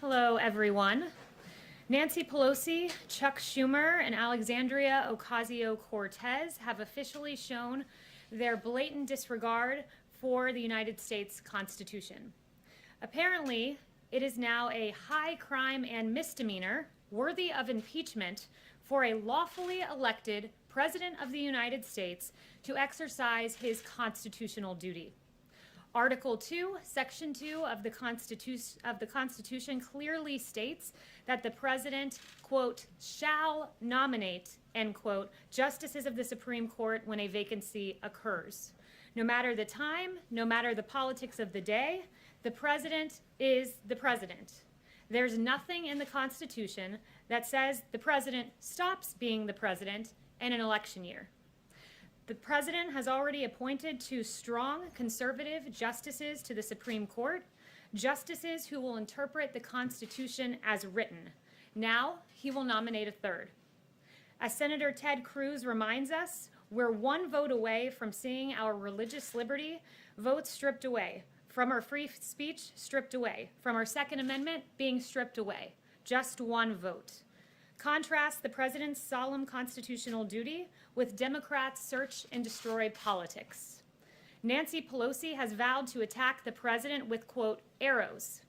Hello, everyone. Nancy Pelosi, Chuck Schumer, and Alexandria Ocasio-Cortez have officially shown their blatant disregard for the United States Constitution. Apparently, it is now a high crime and misdemeanor worthy of impeachment for a lawfully elected President of the United States to exercise his constitutional duty. Article 2, Section 2 of the Constitution clearly states that the President, quote, shall nominate, end quote, justices of the Supreme Court when a vacancy occurs. No matter the time, no matter the politics of the day, the President is the President. There's nothing in the Constitution that says the President stops being the President in an election year. The President has already appointed 2 strong conservative justices to the Supreme Court, justices who will interpret the Constitution as written. Now, he will nominate a 3rd. As Senator Ted Cruz reminds us, we're 1 vote away from seeing our religious liberty votes stripped away, from our free speech stripped away, from our Second Amendment being stripped away. Just 1 vote. Contrast the President's solemn constitutional duty with Democrats' search and destroy politics. Nancy Pelosi has vowed to attack the President with, quote, arrows.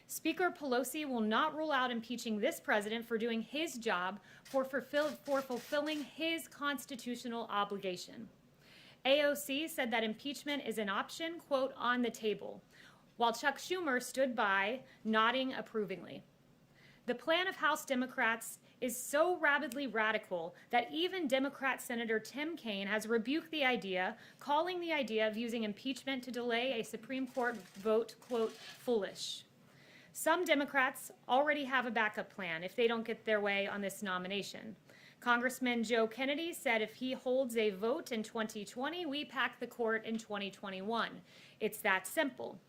Speaker Pelosi will not rule out impeaching this President for doing his job for fulfilling his constitutional obligation. AOC said that impeachment is an option, quote, on the table, while Chuck Schumer stood by, nodding approvingly. The plan of House Democrats is so rabidly radical that even Democrat Senator Tim Kaine has rebuked the idea, calling the idea of using impeachment to delay a Supreme Court vote, quote, foolish. Some Democrats already have a backup plan if they don't get their way on this nomination. Congressman Joe Kennedy said if he holds a vote in 2020, we pack the court in 2021. It's that simple.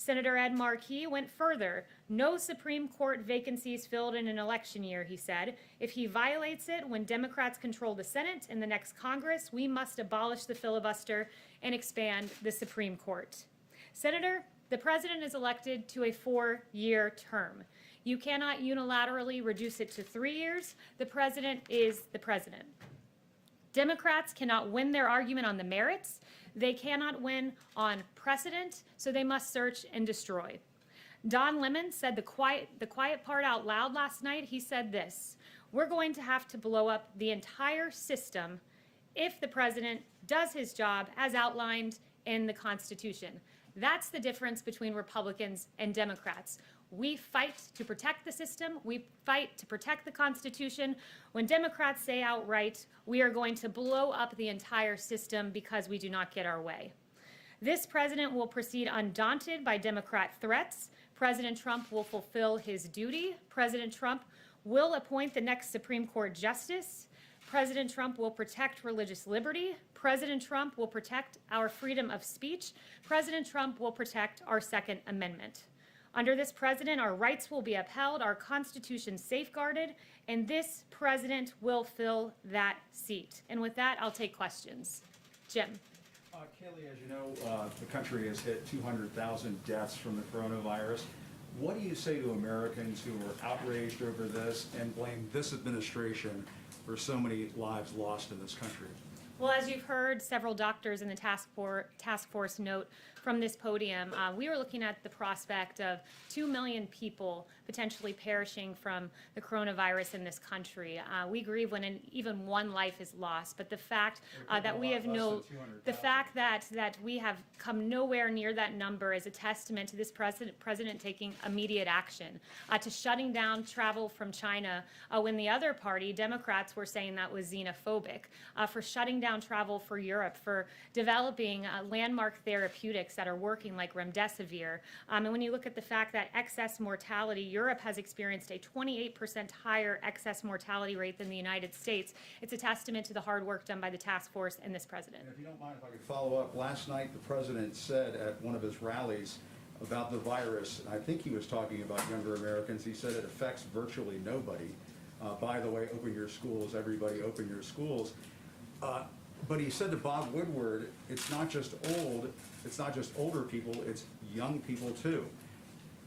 Senator Ed Markey went further. No Supreme Court vacancies filled in an election year, he said. If he violates it when Democrats control the Senate in the next Congress, we must abolish the filibuster and expand the Supreme Court. Senator, the President is elected to a 4-year term. You cannot unilaterally reduce it to 3 years. The President is the President. Democrats cannot win their argument on the merits. They cannot win on precedent, so they must search and destroy. Don Lemon said the quiet part out loud last night. He said this: we're going to have to blow up the entire system if the President does his job as outlined in the Constitution. That's the difference between Republicans and Democrats. We fight to protect the system. We fight to protect the Constitution. When Democrats say outright, we are going to blow up the entire system because we do not get our way. This President will proceed undaunted by Democrat threats. President Trump will fulfill his duty. President Trump will appoint the next Supreme Court justice. President Trump will protect religious liberty. President Trump will protect our freedom of speech. President Trump will protect our Second Amendment. Under this President, our rights will be upheld, our Constitution safeguarded, and this President will fill that seat. And with that, I'll take questions. Jim. Kaylee, as you know, the country has hit 200,000 deaths from the coronavirus. What do you say to Americans who are outraged over this and blame this administration for so many lives lost in this country? Well, as you've heard several doctors in the task force note from this podium, we were looking at the prospect of 2 million people potentially perishing from the coronavirus in this country. We grieve when even 1 life is lost, but the fact that we have that we have come nowhere near that number is a testament to this president taking immediate action, to shutting down travel from China when the other party, Democrats, were saying that was xenophobic, for shutting down travel for Europe, for developing landmark therapeutics that are working like remdesivir. And when you look at the fact that excess mortality, Europe has experienced a 28% higher excess mortality rate than the United States. It's a testament to the hard work done by the task force and this president. And if you don't mind, if I could follow up, last night the president said at one of his rallies about the virus, and I think he was talking about younger Americans, he said it affects virtually nobody. By the way, open your schools, everybody open your schools. But he said to Bob Woodward, it's not just older people, it's young people too.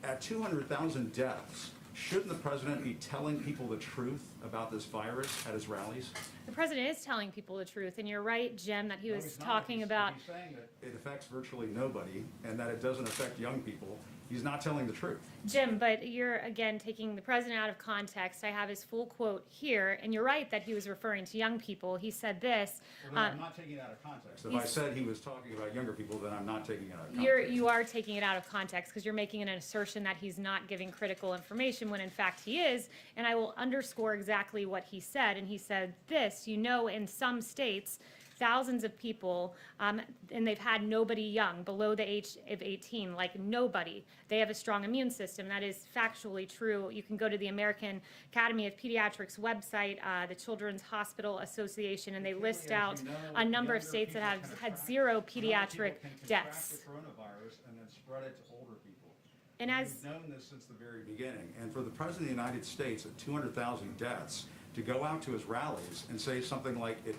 At 200,000 deaths, Shouldn't the president be telling people the truth about this virus at his rallies? The president is telling people the truth, and you're right, Jim, that he No, was he's not. talking about. He's saying that it affects virtually nobody and that it doesn't affect young people. He's not telling the truth. Jim, but you're again taking the president out of context. I have his full quote here, and you're right that he was referring to young people. He said this. Well, then I'm not taking it out of context. If I said he was talking about younger people, then I'm not taking it out of context. You are taking it out of context because you're making an assertion that he's not giving critical information when in fact he is. And I will underscore exactly what he said. And he said this, in some states, thousands of people, and they've had nobody young below the age of 18, like nobody. They have a strong immune system. That is factually true. You can go to the American Academy of Pediatrics website, the Children's Hospital Association, and they list out a number of states that have had zero pediatric deaths. The coronavirus and then spread it to older people. And We've known this since the very beginning. And for the President of the United States at 200,000 deaths, to go out to his rallies and say something like it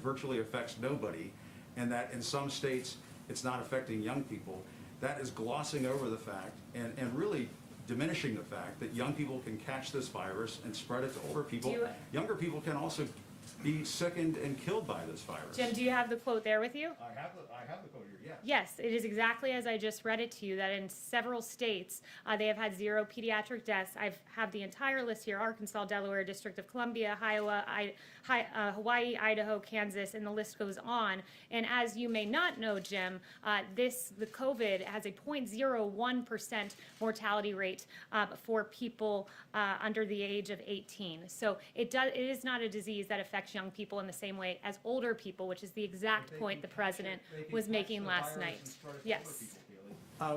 virtually affects nobody, and that in some states it's not affecting young people, that is glossing over the fact and really diminishing the fact that young people can catch this virus and spread it to older people. Younger people can also be sickened and killed by this virus. Jim, do you have the quote there with you? I have the quote here, yes. Yes, it is exactly as I just read it to you, that in several states, they have had zero pediatric deaths. I have the entire list here: Arkansas, Delaware, District of Columbia, Iowa, Hawaii, Idaho, Kansas, and the list goes on. And as you may not know, Jim, the COVID has a 0.01% mortality rate for people under the age of 18. So it is not a disease that affects young people in the same way as older people, which is the exact point the president was making last night. Yes.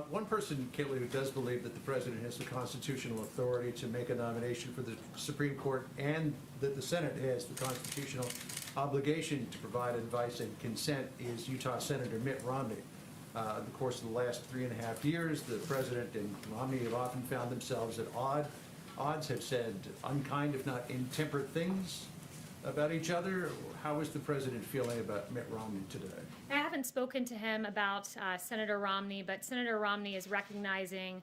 One person, Kaylee, who does believe that the president has the constitutional authority to make a nomination for the Supreme Court and that the Senate has the constitutional obligation to provide advice and consent is Utah Senator Mitt Romney. In the course of the last 3.5 years, the president and Romney have often found themselves at odds, have said unkind, if not intemperate things about each other. How is the president feeling about Mitt Romney today? I haven't spoken to him about Senator Romney, but Senator Romney is recognizing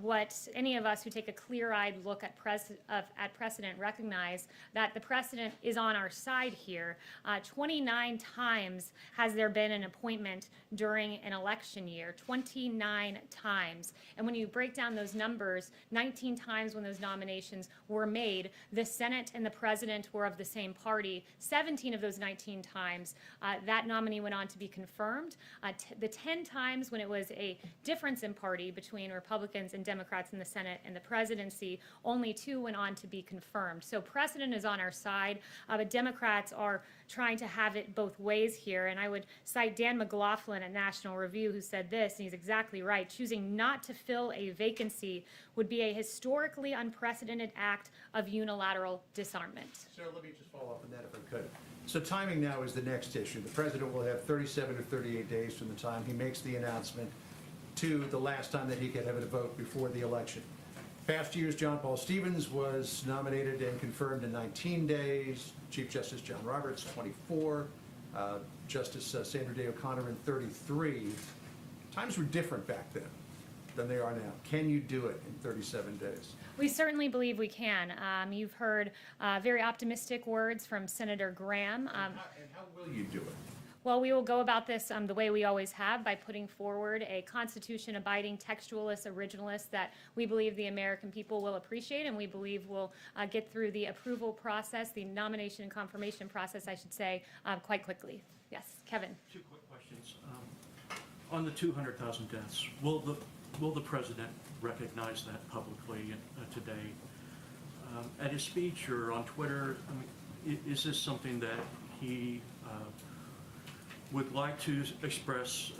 what any of us who take a clear-eyed look at precedent recognize, that the precedent is on our side here. 29 times has there been an appointment during an election year, 29 times. And when you break down those numbers, 19 times when those nominations were made, the Senate and the president were of the same party. 17 of those 19 times, that nominee went on to be confirmed. The 10 times when it was a difference in party between Republicans and Democrats in the Senate and the presidency, only 2 went on to be confirmed. So precedent is on our side, but Democrats are trying to have it both ways here. And I would cite Dan McLaughlin at National Review, who said this, and he's exactly right: choosing not to fill a vacancy would be a historically unprecedented act of unilateral disarmament. So let me just follow up on that if I could. So timing now is the next issue. The president will have 37 to 38 days from the time he makes the announcement to the last time that he could have a vote before the election. Past years, John Paul Stevens was nominated and confirmed in 19 days. Chief Justice John Roberts, 24. Justice Sandra Day O'Connor in 33. Times were different back then than they are now. Can you do it in 37 days? We certainly believe we can. You've heard very optimistic words from Senator Graham. And how will you do it? Well, we will go about this the way we always have, by putting forward a Constitution-abiding textualist, originalist that we believe the American people will appreciate, and we believe will get through the approval process, the nomination and confirmation process, I should say, quite quickly. Yes, Kevin. 2 quick questions. On the 200,000 deaths, will the president recognize that publicly today? At his speech or on Twitter, is this something that he would like to express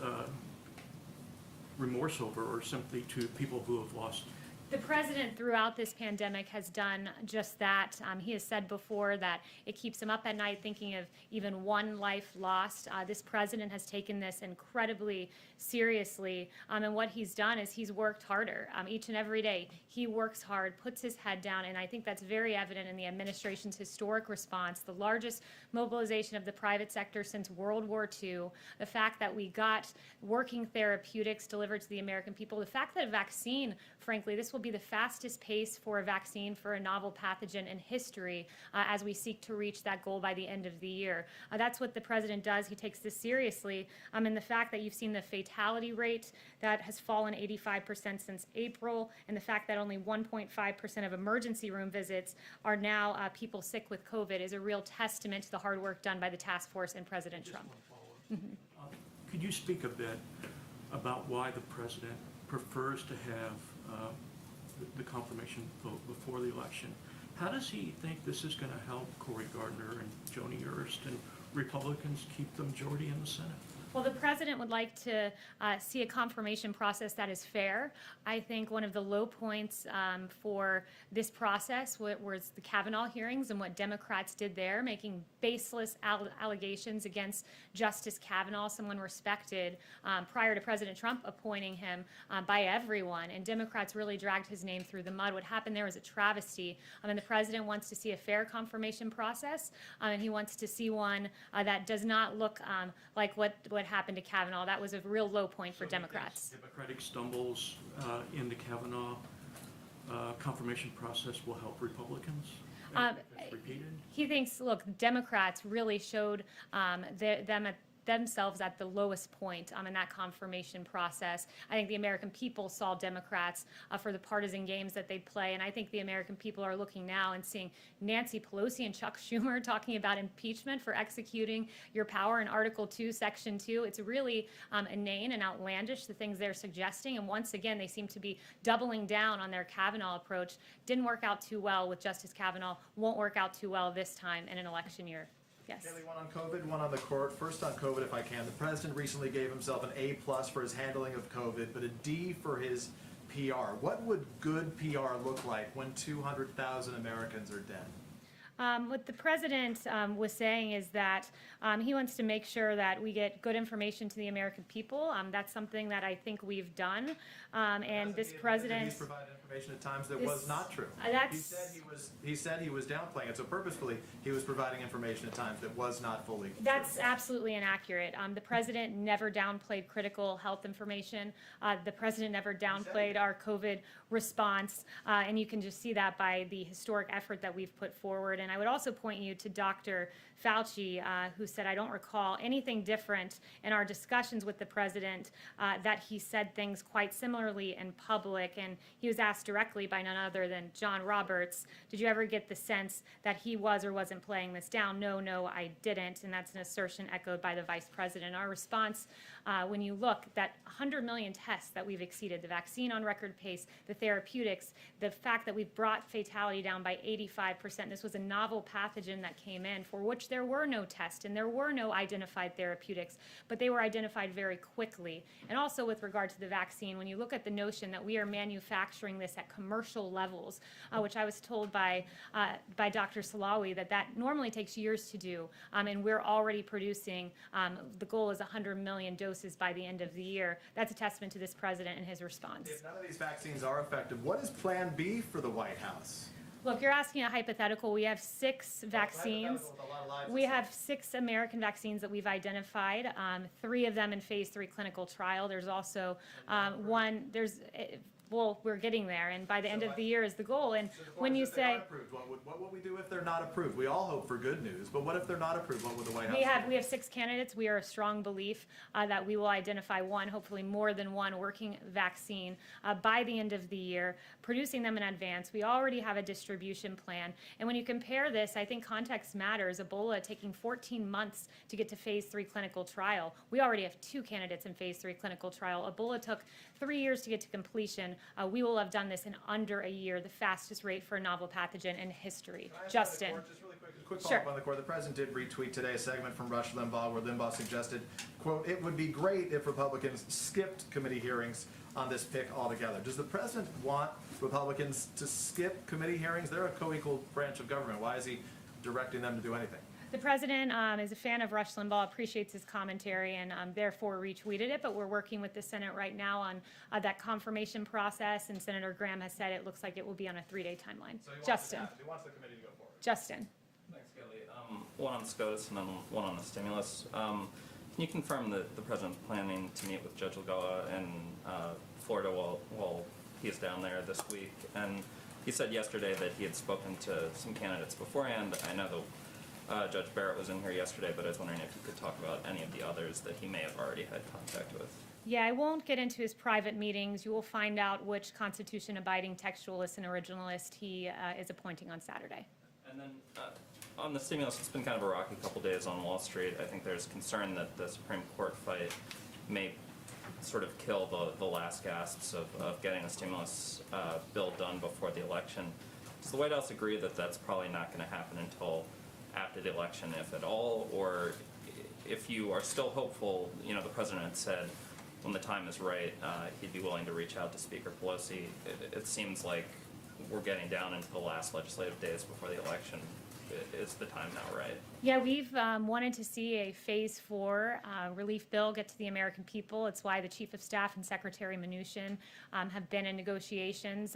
remorse over, or simply to people who have lost? The president throughout this pandemic has done just that. He has said before that it keeps him up at night thinking of even one life lost. This president has taken this incredibly seriously, and what he's done is he's worked harder each and every day. He works hard, puts his head down, and I think that's very evident in the administration's historic response, the largest mobilization of the private sector since World War II, the fact that we got working therapeutics delivered to the American people, the fact that a vaccine, frankly, this will be the fastest pace for a vaccine for a novel pathogen in history as we seek to reach that goal by the end of the year. That's what the president does. He takes this seriously. And the fact that you've seen the fatality rate that has fallen 85% since April, and the fact that only 1.5% of emergency room visits are now people sick with COVID is a real testament to the hard work done by the task force and President Just Trump. one follow-up. Could you speak a bit about why the president prefers to have the confirmation vote before the election? How does he think this is going to help Cory Gardner and Joni Ernst and Republicans keep the majority in the Senate? Well, the president would like to see a confirmation process that is fair. I think one of the low points for this process was the Kavanaugh hearings and what Democrats did there, making baseless allegations against Justice Kavanaugh, someone respected prior to President Trump appointing him by everyone. And Democrats really dragged his name through the mud. What happened there was a travesty. And the president wants to see a fair confirmation process, and he wants to see one that does not look like what happened to Kavanaugh. That was a real low point for Democrats. Democratic stumbles in the Kavanaugh confirmation process will help Republicans? If it's repeated? He thinks, look, Democrats really showed themselves at the lowest point in that confirmation process. I think the American people saw Democrats for the partisan games that they play, and I think the American people are looking now and seeing Nancy Pelosi and Chuck Schumer talking about impeachment for executing your power in Article 2, Section 2. It's really inane and outlandish, the things they're suggesting, and once again, they seem to be doubling down on their Kavanaugh approach. Didn't work out too well with Justice Kavanaugh, won't work out too well this time in an election year. Yes. Kaylee, one on COVID, one on the court. First on COVID, if I can. The president recently gave himself an A+ for his handling of COVID, but a D for his PR. What would good PR look like when 200,000 Americans are dead? What the president was saying is that he wants to make sure that we get good information to the American people. That's something that I think we've done. And this president... He's provided information at times that was not true. He said he was downplaying it, so purposefully he was providing information at times that was not fully true. That's absolutely inaccurate. The president never downplayed critical health information. The president never downplayed our COVID response. And you can just see that by the historic effort that we've put forward. And I would also point you to Dr. Fauci, who said, I don't recall anything different in our discussions with the president, that he said things quite similarly in public. And he was asked directly by none other than John Roberts, did you ever get the sense that he was or wasn't playing this down? No, I didn't. And that's an assertion echoed by the vice president. Our response, when you look, that 100 million tests that we've exceeded, the vaccine on record pace, the therapeutics, the fact that we've brought fatality down by 85%. This was a novel pathogen that came in for which there were no tests and there were no identified therapeutics, but they were identified very quickly. And also with regard to the vaccine, when you look at the notion that we are manufacturing this at commercial levels, which I was told by Dr. Salawi that normally takes years to do, and we're already producing, the goal is 100 million doses by the end of the year. That's a testament to this president and his response. If none of these vaccines are effective, what is Plan B for the White House? Look, you're asking a hypothetical. We have 6 vaccines. We have 6 American vaccines that we've identified, 3 of them in phase 3 clinical trial. There's also one, well, we're getting there, and by the end of the year is the goal. And when you say... What will we do if they're not approved? We all hope for good news, but what if they're not approved? What will the White House do? We have 6 candidates. We are a strong belief that we will identify one, hopefully more than one, working vaccine by the end of the year, producing them in advance. We already have a distribution plan. And when you compare this, I think context matters. Ebola taking 14 months to get to phase 3 clinical trial. We already have 2 candidates in phase 3 clinical trial. Ebola took 3 years to get to completion. We will have done this in under a year, the fastest rate for a novel pathogen in history. Justin. Just really quick follow-up on the court. The president did retweet today a segment from Rush Limbaugh where Limbaugh suggested, quote, it would be great if Republicans skipped committee hearings on this pick altogether. Does the president want Republicans to skip committee hearings? They're a co-equal branch of government. Why is he directing them to do anything? The president is a fan of Rush Limbaugh, appreciates his commentary, and therefore retweeted it. But we're working with the Senate right now on that confirmation process, and Senator Graham has said it looks like it will be on a 3-day timeline. So he Justin. wants the committee to go forward. Justin. Thanks, Kelly. One on SCOTUS and then one on the stimulus. Can you confirm that the president's planning to meet with Judge Lagala in Florida while he's down there this week, and he said yesterday that he had spoken to some candidates beforehand. I know Judge Barrett was in here yesterday, but I was wondering if you could talk about any of the others that he may have already had contact with. Yeah, I won't get into his private meetings. You will find out which Constitution-abiding textualist and originalist he is appointing on Saturday. And then on the stimulus, it's been kind of a rocky couple days on Wall Street. I think there's concern that the Supreme Court fight may sort of kill the last gasps of getting a stimulus bill done before the election. Does the White House agree that that's probably not going to happen until after the election, if at all? Or if you are still hopeful, the president had said when the time is right, he'd be willing to reach out to Speaker Pelosi. It seems like we're getting down into the last legislative days before the election. Is the time now right? Yeah, we've wanted to see a Phase 4 relief bill get to the American people. It's why the Chief of Staff and Secretary Mnuchin have been in negotiations.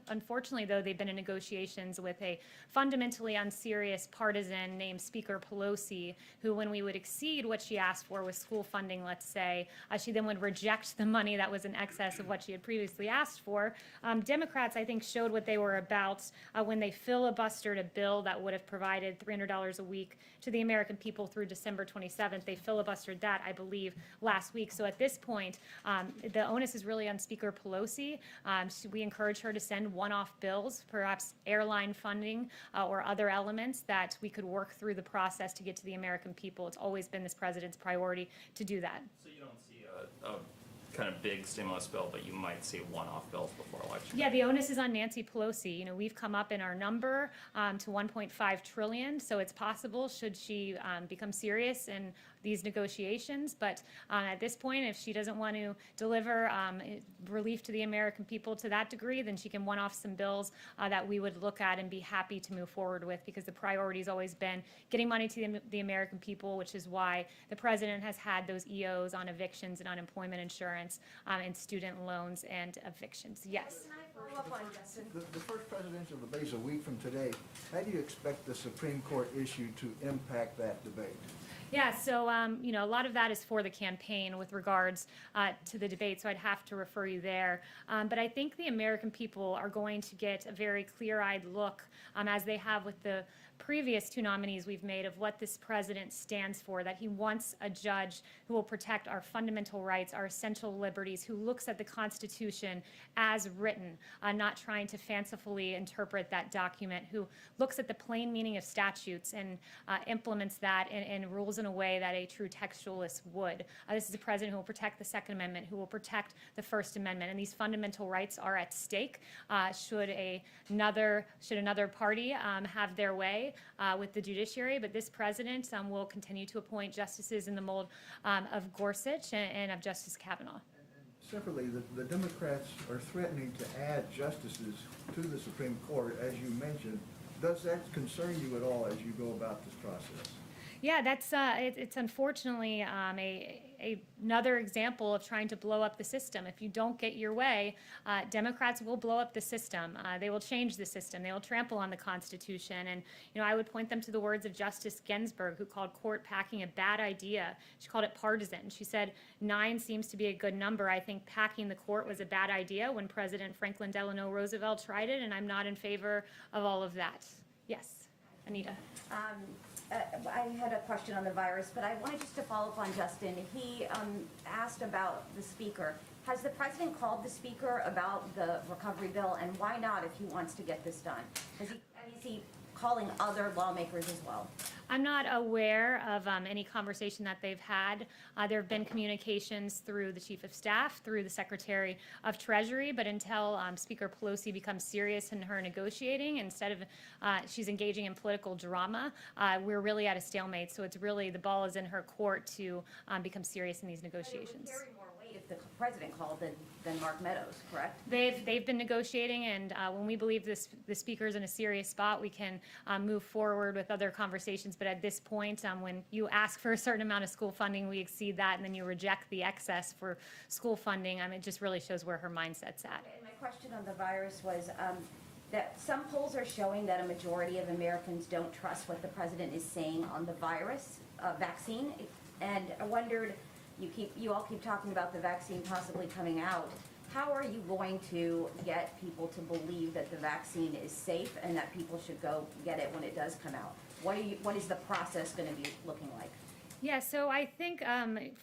Unfortunately, though, they've been in negotiations with a fundamentally unserious partisan named Speaker Pelosi, who, when we would exceed what she asked for with school funding, let's say, she then would reject the money that was in excess of what she had previously asked for. Democrats, I think, showed what they were about when they filibustered a bill that would have provided $300 a week to the American people through December 27th. They filibustered that, I believe, last week. So at this point, the onus is really on Speaker Pelosi. We encourage her to send one-off bills, perhaps airline funding or other elements that we could work through the process to get to the American people. It's always been this president's priority to do that. So you don't see a kind of big stimulus bill, but you might see one-off bills before election. Yeah, the onus is on Nancy Pelosi. We've come up in our number to 1.5 trillion, so it's possible should she become serious in these negotiations. But at this point, if she doesn't want to deliver relief to the American people to that degree, then she can one off some bills that we would look at and be happy to move forward with, because the priority has always been getting money to the American people, which is why the president has had those EOs on evictions and unemployment insurance and student loans and evictions. Yes. Can I follow up on Justin? The first presidential debate is a week from today. How do you expect the Supreme Court issue to impact that debate? Yeah, so, a lot of that is for the campaign with regards to the debate, so I'd have to refer you there. But I think the American people are going to get a very clear-eyed look, as they have with the previous two nominees we've made, of what this president stands for, that he wants a judge who will protect our fundamental rights, our essential liberties, who looks at the Constitution as written, not trying to fancifully interpret that document, who looks at the plain meaning of statutes and implements that and rules in a way that a true textualist would. This is a president who will protect the Second Amendment, who will protect the First Amendment, and these fundamental rights are at stake should another party have their way with the judiciary. But this president will continue to appoint justices in the mold of Gorsuch and of Justice Kavanaugh. Separately, the Democrats are threatening to add justices to the Supreme Court, as you mentioned. Does that concern you at all as you go about this process? Yeah, that's it's unfortunately another example of trying to blow up the system. If you don't get your way, Democrats will blow up the system. They will change the system. They will trample on the Constitution. And I would point them to the words of Justice Ginsburg, who called court packing a bad idea. She called it partisan. She said 9 seems to be a good number. I think packing the court was a bad idea when President Franklin Delano Roosevelt tried it, and I'm not in favor of all of that. Yes, Anita. I had a question on the virus, but I wanted just to follow up on Justin. He asked about the speaker. Has the president called the speaker about the recovery bill, and why not if he wants to get this done? Is he calling other lawmakers as well? I'm not aware of any conversation that they've had. There have been communications through the Chief of Staff, through the Secretary of Treasury, but until Speaker Pelosi becomes serious in her negotiating, instead of she's engaging in political drama, we're really at a stalemate. So it's really, the ball is in her court to become serious in these negotiations. It would carry more weight if the president called than Mark Meadows, correct? They've been negotiating, and when we believe the speaker is in a serious spot, we can move forward with other conversations. But at this point, when you ask for a certain amount of school funding, we exceed that, and then you reject the excess for school funding. It just really shows where her mindset's at. And my question on the virus was that some polls are showing that a majority of Americans don't trust what the president is saying on the virus vaccine. And I wondered, you all keep talking about the vaccine possibly coming out. how are you going to get people to believe that the vaccine is safe and that people should go get it when it does come out? What is the process going to be looking like? Yeah, so I think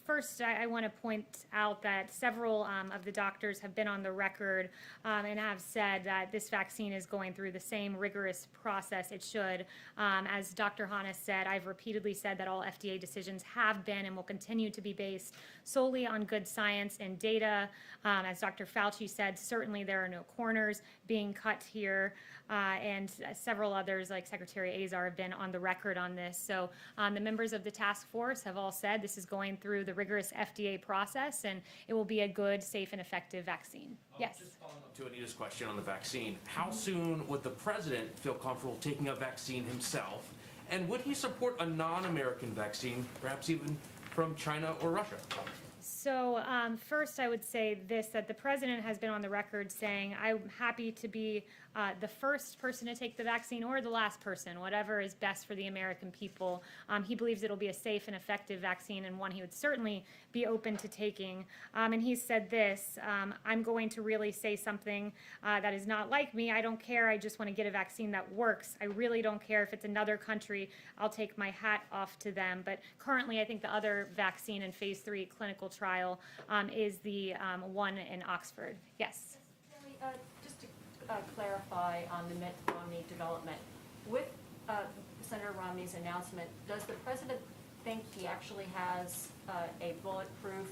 first I want to point out that several of the doctors have been on the record and have said that this vaccine is going through the same rigorous process it should. As Dr. Hanna said, I've repeatedly said that all FDA decisions have been and will continue to be based solely on good science and data. As Dr. Fauci said, certainly there are no corners being cut here, and several others like Secretary Azar have been on the record on this. So the members of the task force have all said this is going through the rigorous FDA process, and it will be a good, safe, and effective vaccine. Yes. Just following up to Anita's question on the vaccine, how soon would the president feel comfortable taking a vaccine himself? And would he support a non-American vaccine, perhaps even from China or Russia? So first I would say this, that the president has been on the record saying, I'm happy to be the first person to take the vaccine or the last person, whatever is best for the American people. He believes it'll be a safe and effective vaccine and one he would certainly be open to taking. And he said this, I'm going to really say something that is not like me. I don't care. I just want to get a vaccine that works. I really don't care if it's another country. I'll take my hat off to them. But currently, I think the other vaccine in phase 3 clinical trial is the one in Oxford. Yes. Just to clarify on the Mitt Romney development, with Senator Romney's announcement, does the president think he actually has a bulletproof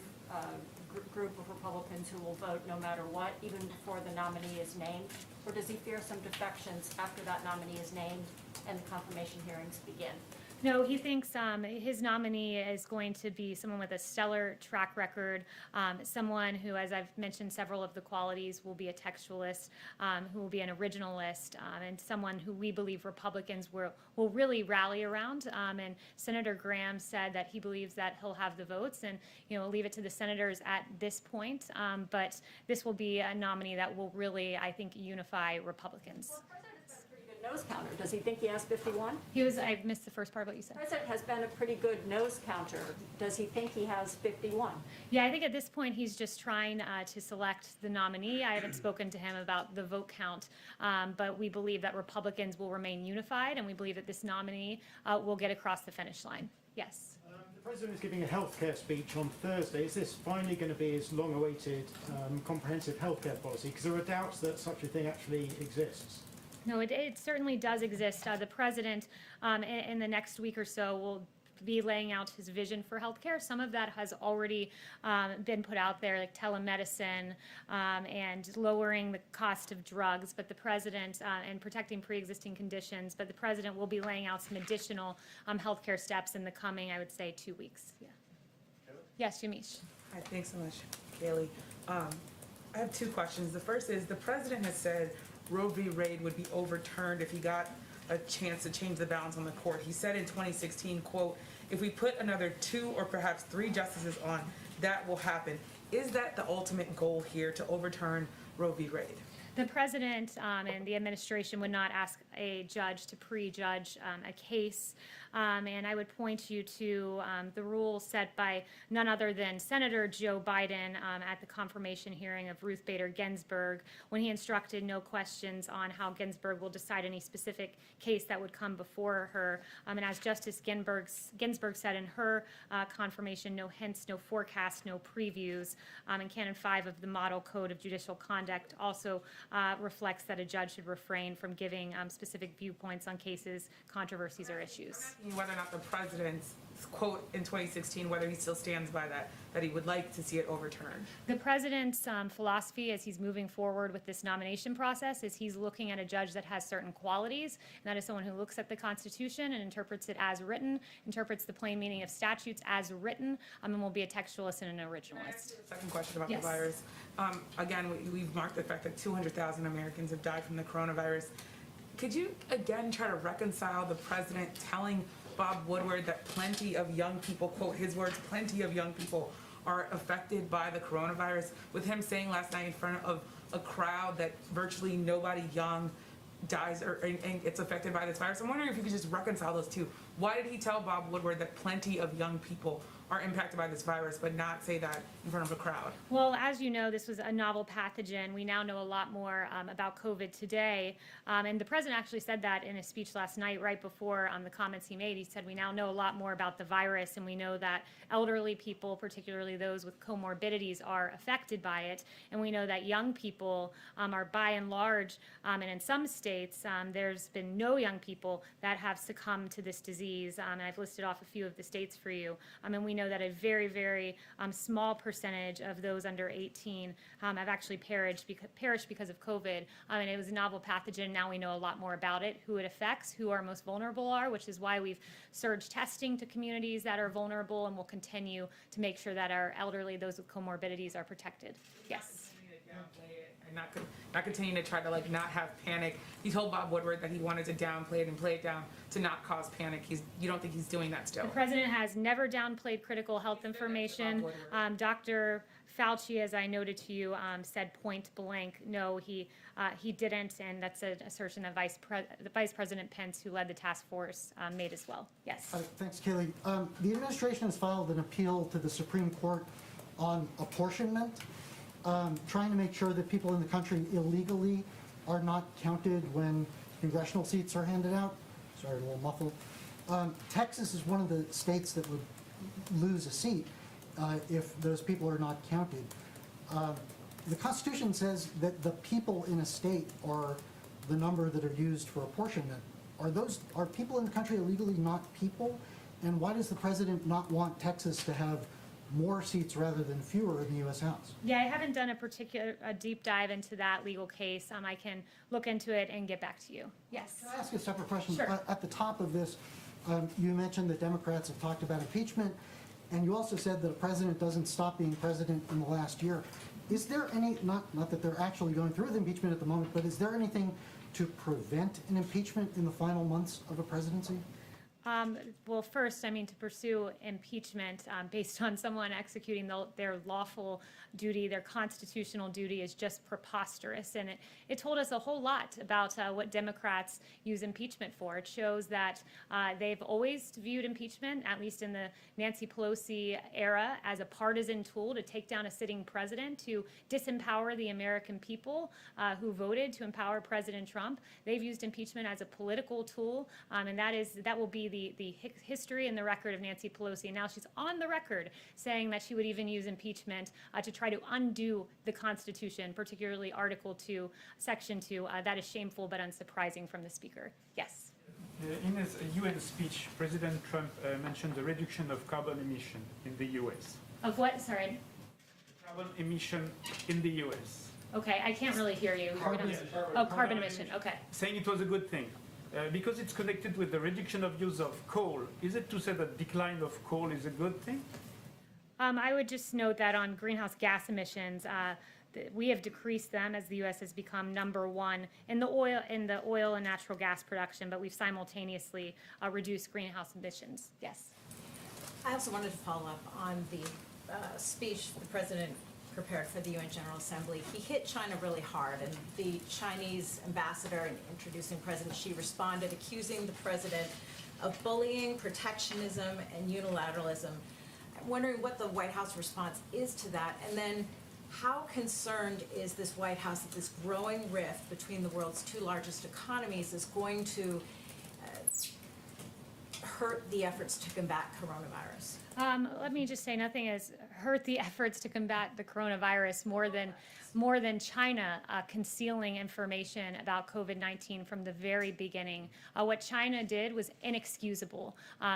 group of Republicans who will vote no matter what, even before the nominee is named? Or does he fear some defections after that nominee is named and the confirmation hearings begin? No, he thinks his nominee is going to be someone with a stellar track record, someone who, as I've mentioned, several of the qualities, will be a textualist, who will be an originalist, and someone who we believe Republicans will really rally around. And Senator Graham said that he believes that he'll have the votes, and we'll leave it to the senators at this point. But this will be a nominee that will really, I think, unify Republicans. Well, the president has been a pretty good nose counter. Does he think he has 51? I missed the first part of what you said. The president has been a pretty good nose counter. Does he think he has 51? Yeah, I think at this point he's just trying to select the nominee. I haven't spoken to him about the vote count, but we believe that Republicans will remain unified, and we believe that this nominee will get across the finish line. Yes. The President is giving a healthcare speech on Thursday. Is this finally going to be his long-awaited comprehensive healthcare policy? Because there are doubts that such a thing actually exists. No, it certainly does exist. The president, in the next week or so, will be laying out his vision for healthcare. Some of that has already been put out there, like telemedicine and lowering the cost of drugs. But the president and protecting pre-existing conditions. But the president will be laying out some additional healthcare steps in the coming, I would say, 2 weeks. Yeah. Yes, Yamish. Hi, thanks so much, Kaylee. I have two questions. The first is, the president has said Roe v. Wade would be overturned if he got a chance to change the balance on the court. He said in 2016, quote, if we put another 2 or perhaps 3 justices on, that will happen. Is that the ultimate goal here, to overturn Roe v. Wade? The president and the administration would not ask a judge to prejudge a case. And I would point you to the rule set by none other than Senator Joe Biden at the confirmation hearing of Ruth Bader Ginsburg, when he instructed no questions on how Ginsburg will decide any specific case that would come before her. And as Justice Ginsburg said in her confirmation, no hints, no forecasts, no previews. And Canon 5 of the Model Code of Judicial Conduct also reflects that a judge should refrain from giving specific viewpoints on cases, controversies, or issues. Whether or not the president's quote in 2016, whether he still stands by that he would like to see it overturned. The president's philosophy as he's moving forward with this nomination process is he's looking at a judge that has certain qualities, and that is someone who looks at the Constitution and interprets it as written, interprets the plain meaning of statutes as written, and will be a textualist and an originalist. Second question about Yes. the virus. Again, we've marked the fact that 200,000 Americans have died from the coronavirus. Could you again try to reconcile the president telling Bob Woodward that plenty of young people, quote his words, plenty of young people are affected by the coronavirus, with him saying last night in front of a crowd that virtually nobody young dies and gets affected by this virus? I'm wondering if you could just reconcile those two. Why did he tell Bob Woodward that plenty of young people are impacted by this virus, but not say that in front of a crowd? Well, as you know, this was a novel pathogen. We now know a lot more about COVID today. And the president actually said that in a speech last night, right before the comments he made. He said, we now know a lot more about the virus, and we know that elderly people, particularly those with comorbidities, are affected by it. And we know that young people are by and large, and in some states, there's been no young people that have succumbed to this disease. And I've listed off a few of the states for you. And we know that a very, very small percentage of those under 18 have actually perished because of COVID. And it was a novel pathogen. Now we know a lot more about it, who it affects, who our most vulnerable are, which is why we've surged testing to communities that are vulnerable, and will continue to make sure that our elderly, those with comorbidities, are protected. Yes. And not continue to try to not have panic. He told Bob Woodward that he wanted to downplay it and play it down to not cause panic. You don't think he's doing that still? The president has never downplayed critical health information. Dr. Fauci, as I noted to you, said point blank, no, he didn't, and that's an assertion that Vice President Pence, who led the task force, made as well. Yes. Thanks, Kayleigh. The administration has filed an appeal to the Supreme Court on apportionment, trying to make sure that people in the country illegally are not counted when congressional seats are handed out. Sorry, a little muffled. Texas is one of the states that would lose a seat if those people are not counted. The Constitution says that the people in a state are the number that are used for apportionment. Are people in the country illegally not people? And why does the president not want Texas to have more seats rather than fewer in the U.S. House? Yeah, I haven't done a deep dive into that legal case. I can look into it and get back to you. Yes. Can I ask a separate question? Sure. At the top of this, you mentioned that Democrats have talked about impeachment, and you also said that a president doesn't stop being president in the last year. Is there any, not that they're actually going through with impeachment at the moment, but is there anything to prevent an impeachment in the final months of a presidency? Well, first, to pursue impeachment based on someone executing their lawful duty, their constitutional duty, is just preposterous. And it told us a whole lot about what Democrats use impeachment for. It shows that they've always viewed impeachment, at least in the Nancy Pelosi era, as a partisan tool to take down a sitting president, to disempower the American people who voted to empower President Trump. They've used impeachment as a political tool, and that will be the history and the record of Nancy Pelosi. And now she's on the record saying that she would even use impeachment to try to undo the Constitution, particularly Article 2, Section 2. That is shameful but unsurprising from the Speaker. Yes. In his UN speech, President Trump mentioned the reduction of carbon emission in the U.S. Of what? Sorry. Carbon emission in the U.S. Okay, I can't really hear you. Carbon emission. Okay. Saying it was a good thing. Because it's connected with the reduction of use of coal, is it to say that decline of coal is a good thing? I would just note that on greenhouse gas emissions, we have decreased them as the U.S. has become #1 in the oil and natural gas production, but we've simultaneously reduced greenhouse emissions. Yes. I also wanted to follow up on the speech the president prepared for the UN General Assembly. He hit China really hard, and the Chinese ambassador, in introducing President Xi, responded accusing the president of bullying, protectionism, and unilateralism. I'm wondering what the White House response is to that, and then how concerned is this White House that this growing rift between the world's two largest economies is going to hurt the efforts to combat coronavirus? Let me just say, nothing has hurt the efforts to combat the coronavirus more than China concealing information about COVID-19 from the very beginning. What China did was inexcusable.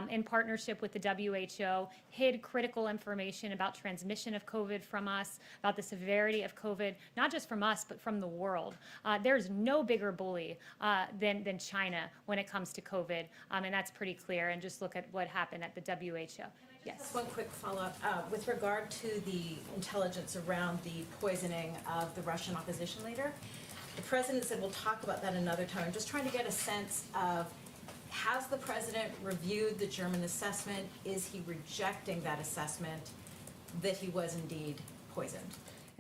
In partnership with the WHO, hid critical information about transmission of COVID from us, about the severity of COVID, not just from us, but from the world. There's no bigger bully than China when it comes to COVID, and that's pretty clear. And just look at what happened at the WHO. Yes. Just one quick follow-up. With regard to the intelligence around the poisoning of the Russian opposition leader, the president said we'll talk about that another time. I'm just trying to get a sense of, has the president reviewed the German assessment? Is he rejecting that assessment that he was indeed poisoned?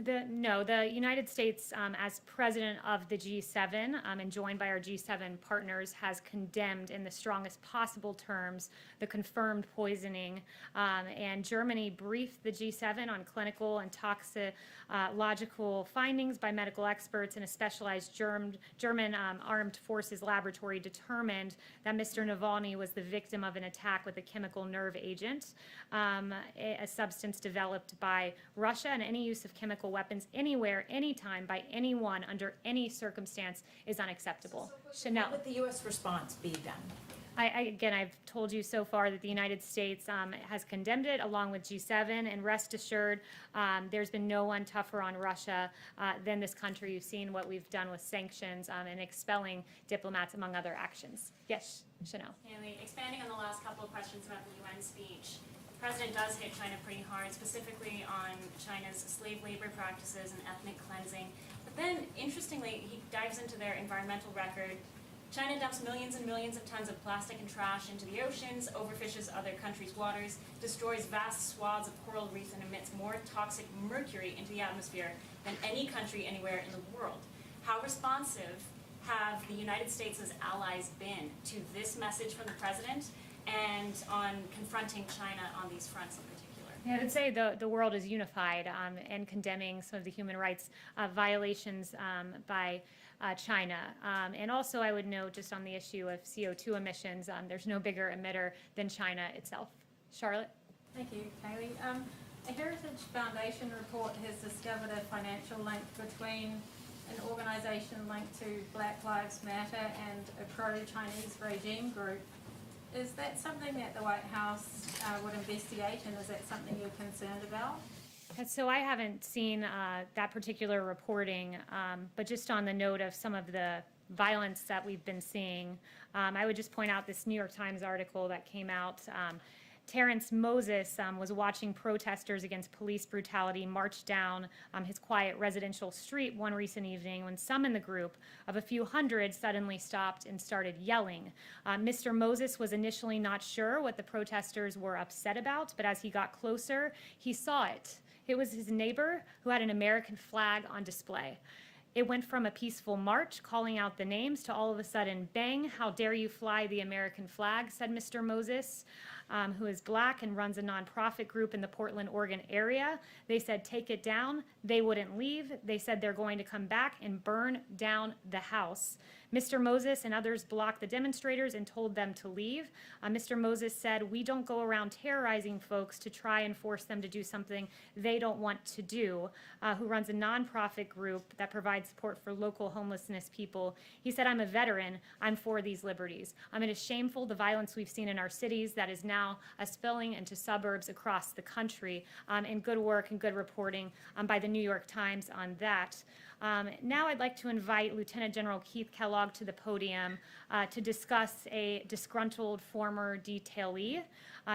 The United States, as president of the G7 and joined by our G7 partners, has condemned in the strongest possible terms the confirmed poisoning. And Germany briefed the G7 on clinical and toxicological findings by medical experts, and a specialized German armed forces laboratory determined that Mr. Navalny was the victim of an attack with a chemical nerve agent, a substance developed by Russia, and any use of chemical weapons anywhere, anytime, by anyone, under any circumstance is unacceptable. Chanel. What would the U.S. response be then? Again, I've told you so far that the United States has condemned it along with G7, and rest assured, there's been no one tougher on Russia than this country. You've seen what we've done with sanctions and expelling diplomats, among other actions. Yes, Chanel. Haley, expanding on the last couple of questions about the UN speech, the president does hit China pretty hard, specifically on China's slave labor practices and ethnic cleansing. But then, interestingly, he dives into their environmental record. China dumps millions and millions of tons of plastic and trash into the oceans, overfishes other countries' waters, destroys vast swaths of coral reefs, and emits more toxic mercury into the atmosphere than any country anywhere in the world. How responsive have the United States' allies been to this message from the president and on confronting China on these fronts in particular? Yeah, I would say the world is unified in condemning some of the human rights violations by China. And also I would note, just on the issue of CO2 emissions, there's no bigger emitter than China itself. Charlotte? Thank you, Kaylee. A Heritage Foundation report has discovered a financial link between an organisation linked to Black Lives Matter and a pro-Chinese regime group. Is that something that the White House would investigate, and is that something you're concerned about? So I haven't seen that particular reporting, but just on the note of some of the violence that we've been seeing, I would just point out this New York Times article that came out. Terrence Moses was watching protesters against police brutality march down his quiet residential street one recent evening when some in the group of a few hundred suddenly stopped and started yelling. Mr. Moses was initially not sure what the protesters were upset about, but as he got closer, he saw it. It was his neighbor who had an American flag on display. It went from a peaceful march calling out the names to all of a sudden, bang, how dare you fly the American flag, said Mr. Moses, who is black and runs a nonprofit group in the Portland, Oregon area. They said, take it down. They wouldn't leave. They said they're going to come back and burn down the house. Mr. Moses and others blocked the demonstrators and told them to leave. Mr. Moses said, we don't go around terrorizing folks to try and force them to do something they don't want to do, who runs a nonprofit group that provides support for local homelessness people. He said, I'm a veteran. I'm for these liberties. It is shameful, the violence we've seen in our cities that is now spilling into suburbs across the country, and good work and good reporting by the New York Times on that. Now I'd like to invite Lieutenant General Keith Kellogg to the podium to discuss a disgruntled former detailee.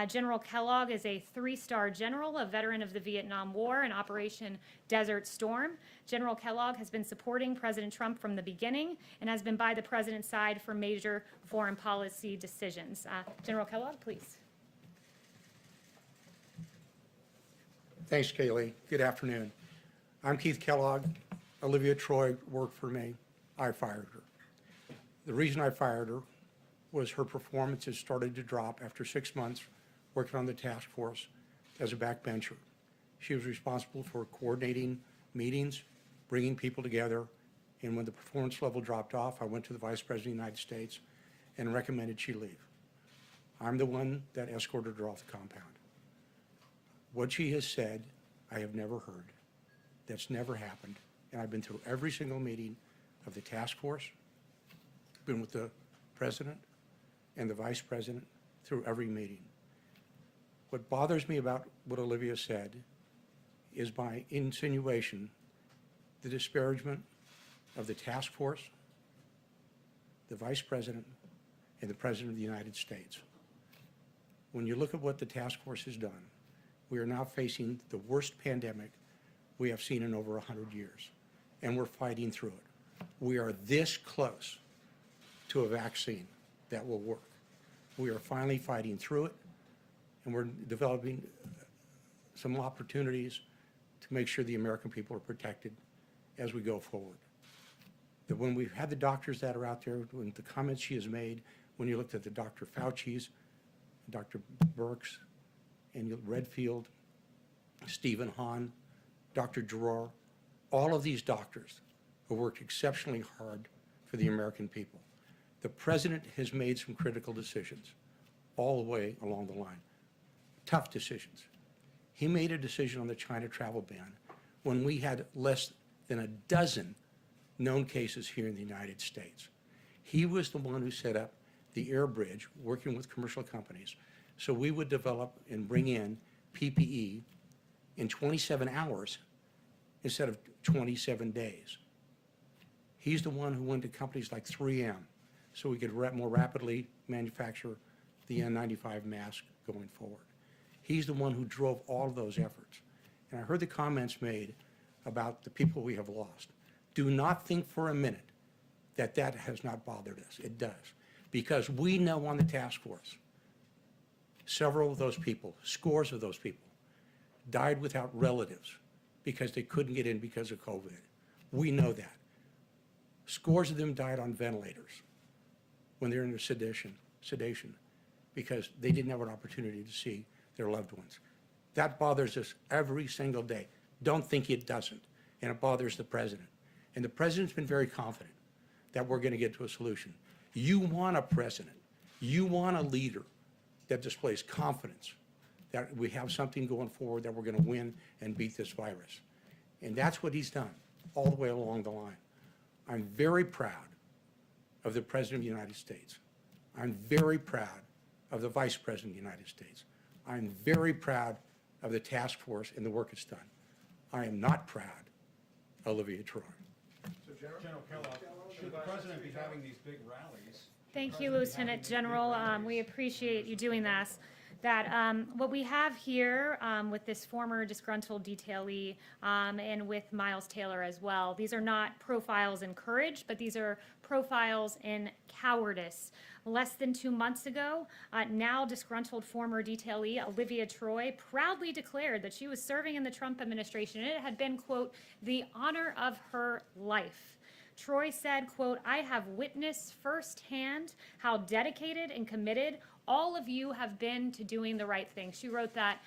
General Kellogg is a 3-star general, a veteran of the Vietnam War and Operation Desert Storm. General Kellogg has been supporting President Trump from the beginning and has been by the president's side for major foreign policy decisions. General Kellogg, please. Thanks, Kaylee. Good afternoon. I'm Keith Kellogg. Olivia Troy worked for me. I fired her. The reason I fired her was her performance had started to drop after 6 months working on the task force as a backbencher. She was responsible for coordinating meetings, bringing people together, and when the performance level dropped off, I went to the Vice President of the United States and recommended she leave. I'm the one that escorted her off the compound. What she has said, I have never heard. That's never happened. And I've been through every single meeting of the task force, been with the president and the vice president through every meeting. What bothers me about what Olivia said is my insinuation, the disparagement of the task force, the vice president, and the president of the United States. When you look at what the task force has done, we are now facing the worst pandemic we have seen in over 100 years, and we're fighting through it. We are this close to a vaccine that will work. We are finally fighting through it, and we're developing some opportunities to make sure the American people are protected as we go forward. That when we've had the doctors that are out there, when the comments she has made, when you looked at the Dr. Fauci's, Dr. Birx, and Redfield, Stephen Hahn, Dr. Giroir, all of these doctors have worked exceptionally hard for the American people. The president has made some critical decisions all the way along the line, tough decisions. He made a decision on the China travel ban when we had less than a dozen known cases here in the United States. He was the one who set up the air bridge, working with commercial companies, so we would develop and bring in PPE in 27 hours instead of 27 days. He's the one who went to companies like 3M so we could more rapidly manufacture the N95 mask going forward. He's the one who drove all of those efforts. And I heard the comments made about the people we have lost. Do not think for a minute that that has not bothered us. It does. Because we know on the task force, several of those people, scores of those people, died without relatives because they couldn't get in because of COVID. We know that. Scores of them died on ventilators when they're in sedation because they didn't have an opportunity to see their loved ones. That bothers us every single day. Don't think it doesn't. And it bothers the president. And the president's been very confident that we're going to get to a solution. You want a president. You want a leader that displays confidence that we have something going forward, that we're going to win and beat this virus. And that's what he's done all the way along the line. I'm very proud of the President of the United States. I'm very proud of the Vice President of the United States. I'm very proud of the task force and the work it's done. I am not proud of Olivia Troy. So General Kellogg, should the president be having these big rallies? Thank you, Lieutenant General. We appreciate you doing this. What we have here with this former disgruntled detailee and with Miles Taylor as well, these are not profiles in courage, but these are profiles in cowardice. Less than 2 months ago, now disgruntled former detailee Olivia Troy proudly declared that she was serving in the Trump administration and it had been, quote, the honor of her life. Troy said, quote, I have witnessed firsthand how dedicated and committed all of you have been to doing the right thing. She wrote that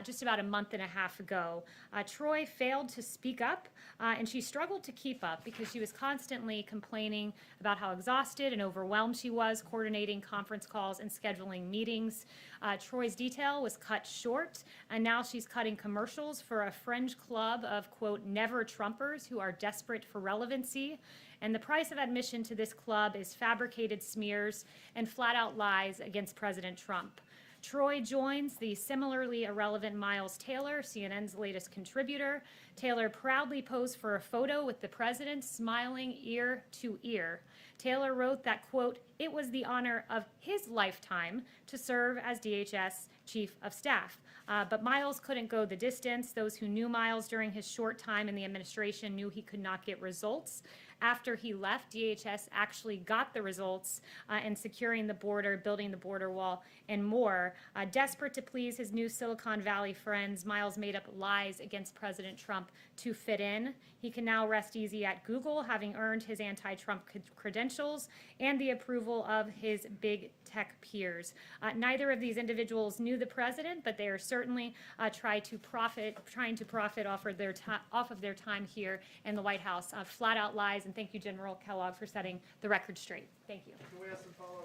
just about a month and a half ago. Troy failed to speak up, and she struggled to keep up because she was constantly complaining about how exhausted and overwhelmed she was coordinating conference calls and scheduling meetings. Troy's detail was cut short, and now she's cutting commercials for a fringe club of, quote, never Trumpers who are desperate for relevancy. And the price of admission to this club is fabricated smears and flat-out lies against President Trump. Troy joins the similarly irrelevant Miles Taylor, CNN's latest contributor. Taylor proudly posed for a photo with the president, smiling ear to ear. Taylor wrote that, quote, it was the honor of his lifetime to serve as DHS Chief of Staff. But Miles couldn't go the distance. Those who knew Miles during his short time in the administration knew he could not get results. After he left, DHS actually got the results in securing the border, building the border wall, and more. Desperate to please his new Silicon Valley friends, Miles made up lies against President Trump to fit in. He can now rest easy at Google, having earned his anti-Trump credentials and the approval of his big tech peers. Neither of these individuals knew the president, but they are certainly trying to profit off of their time here in the White House. Flat out lies. And thank you, General Kellogg, for setting the record straight. Thank you.